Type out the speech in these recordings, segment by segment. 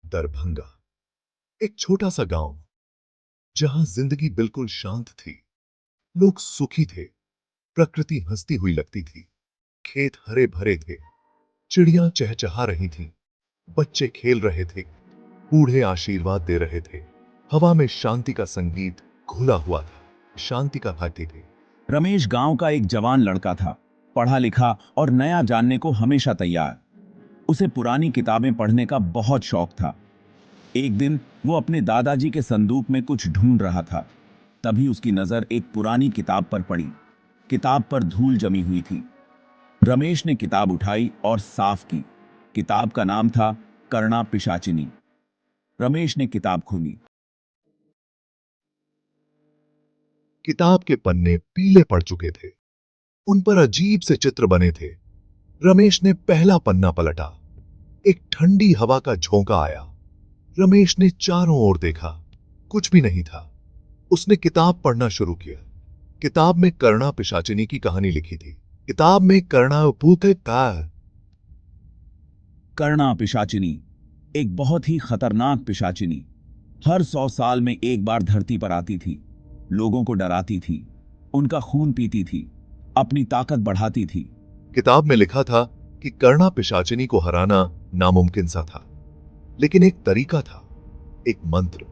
दरभंगा, एक छोटा सा गांव जहां जिंदगी बिल्कुल शांत थी। लोग सुखी थे, प्रकृति हंसती हुई लगती थी, खेत हरे भरे थे, चिड़ियां चहचहा रही थीं, बच्चे खेल रहे थे, बूढ़े आशीर्वाद दे रहे थे। हवा में शांति का संगीत घुला हुआ था, शांति का भाती थे। रमेश गांव का एक जवान लड़का था, पढ़ा लिखा और नया जानने को हमेशा तैयार। उसे पुरानी किताबें पढ़ने का बहुत शौक था। एक दिन वो अपने दादाजी के संदूक में कुछ ढूंढ रहा था। तभी उसकी नजर एक पुरानी किताब पर पड़ी। किताब पर धूल जमी हुई थी। रमेश ने किताब उठाई और साफ की। किताब का नाम था कर्णा पिशाचिनी। रमेश ने किताब खोली। किताब के पन्ने पीले पड़ चुके थे, उन पर अजीब से चित्र बने थे। रमेश ने पहला पन्ना पलटा। एक ठंडी हवा का झोंका आया। रमेश ने चारों ओर देखा, कुछ भी नहीं था। उसने किताब पढ़ना शुरू किया। किताब में कर्णा पिशाचिनी की कहानी लिखी थी। किताब में कर्णा भूत का कर्णा पिशाचिनी एक बहुत ही खतरनाक पिशाचिनी हर 100 साल में एक बार धरती पर आती थी। लोगों को डराती थी, उनका खून पीती थी, अपनी ताकत बढ़ाती थी। किताब में लिखा था कि कर्णा पिशाचिनी को हराना नामुमकिन सा था, लेकिन एक तरीका था, एक मंत्र।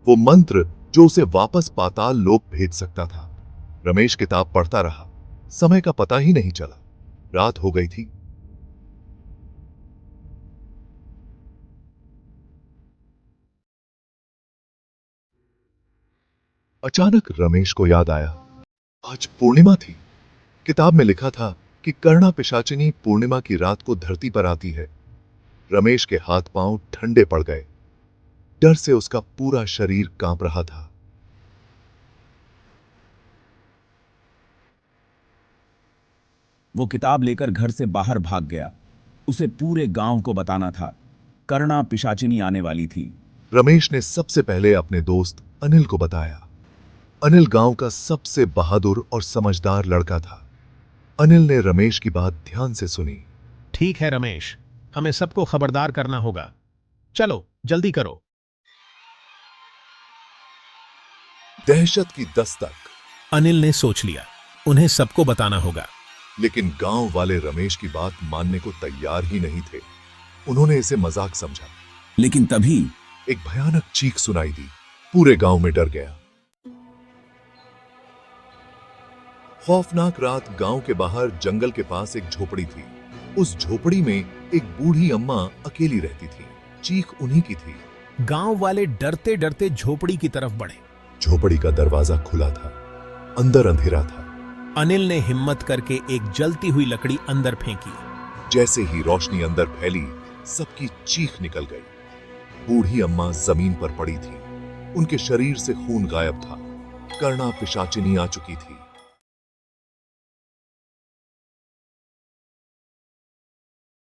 वो मंत्र जो उसे वापस पाताल लोक भेज सकता था। रमेश किताब पढ़ता रहा। समय का पता ही नहीं चला। रात हो गई थी। अचानक रमेश को याद आया, आज पूर्णिमा थी। किताब में लिखा था कि कर्णा पिशाचिनी पूर्णिमा की रात को धरती पर आती है। रमेश के हाथ पांव ठंडे पड़ गए। डर से उसका पूरा शरीर कांप रहा था। वो किताब लेकर घर से बाहर भाग गया। उसे पूरे गांव को बताना था, कर्णा पिशाचिनी आने वाली थी। रमेश ने सबसे पहले अपने दोस्त अनिल को बताया। अनिल गांव का सबसे बहादुर और समझदार लड़का था। अनिल ने रमेश की बात ध्यान से सुनी। ठीक है रमेश, हमें सबको खबरदार करना होगा। चलो जल्दी करो। दहशत की दस्तक। अनिल ने सोच लिया, उन्हें सबको बताना होगा। लेकिन गांव वाले रमेश की बात मानने को तैयार ही नहीं थे। उन्होंने इसे मजाक समझा। लेकिन तभी एक भयानक चीख सुनाई दी। पूरे गांव में डर गया। खौफनाक रात। गांव के बाहर जंगल के पास एक झोपड़ी थी। उस झोपड़ी में एक बूढ़ी अम्मा अकेली रहती थी। चीख उन्हीं की थी। गांव वाले डरते डरते झोपड़ी की तरफ बढ़े। झोपड़ी का दरवाजा खुला था। अंदर अंधेरा था। अनिल ने हिम्मत करके एक जलती हुई लकड़ी अंदर फेंकी। जैसे ही रोशनी अंदर फैली, सबकी चीख निकल गई। बूढ़ी अम्मा जमीन पर पड़ी थी। उनके शरीर से खून गायब था। कर्णा पिशाचिनी आ चुकी थी।